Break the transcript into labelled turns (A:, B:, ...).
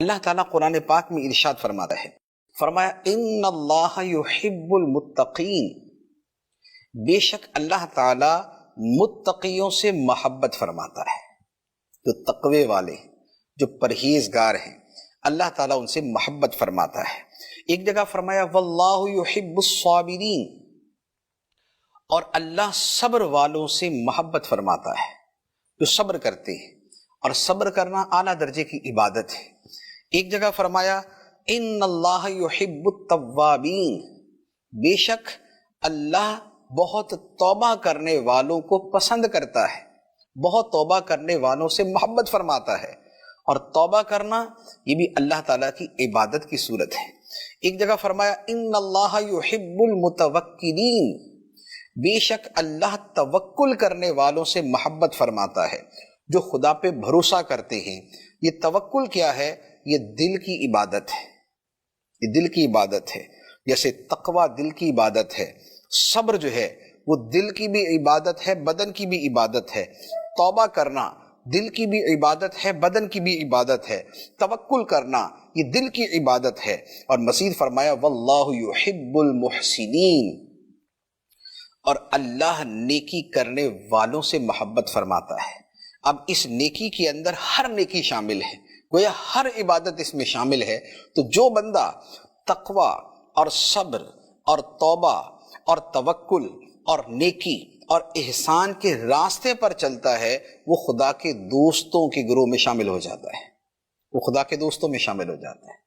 A: اللہ تعالیٰ قرآن پاک میں ارشاد فرماتا ہے، فرمایا ان اللہ یحب المتقین، بے شک اللہ تعالیٰ متقیوں سے محبت فرماتا ہے، جو تقوی والے، جو پرہیزگار ہیں، اللہ تعالیٰ ان سے محبت فرماتا ہے۔ ایک جگہ فرمایا واللہ یحب الصابرین، اور اللہ صبر والوں سے محبت فرماتا ہے، جو صبر کرتے ہیں، اور صبر کرنا اعلیٰ درجے کی عبادت ہے۔ ایک جگہ فرمایا ان اللہ یحب التوابین، بے شک اللہ بہت توبہ کرنے والوں کو پسند کرتا ہے، بہت توبہ کرنے والوں سے محبت فرماتا ہے، اور توبہ کرنا یہ بھی اللہ تعالیٰ کی عبادت کی صورت ہے۔ ایک جگہ فرمایا ان اللہ یحب المتوکلین، بے شک اللہ توکل کرنے والوں سے محبت فرماتا ہے، جو خدا پہ بھروسہ کرتے ہیں۔ یہ توکل کیا ہے؟ یہ دل کی عبادت ہے، یہ دل کی عبادت ہے۔ جیسے تقوی دل کی عبادت ہے، صبر جو ہے وہ دل کی بھی عبادت ہے، بدن کی بھی عبادت ہے، توبہ کرنا دل کی بھی عبادت ہے، بدن کی بھی عبادت ہے، توکل کرنا یہ دل کی عبادت ہے۔ اور مزید فرمایا واللہ یحب المحسنین، اور اللہ نیکی کرنے والوں سے محبت فرماتا ہے۔ اب اس نیکی کے اندر ہر نیکی شامل ہے، گویا ہر عبادت اس میں شامل ہے۔ تو جو بندہ تقوی اور صبر اور توبہ اور توکل اور نیکی اور احسان کے راستے پر چلتا ہے، وہ خدا کے دوستوں کے گروہ میں شامل ہو جاتا ہے، وہ خدا کے دوستوں میں شامل ہو جاتا ہے۔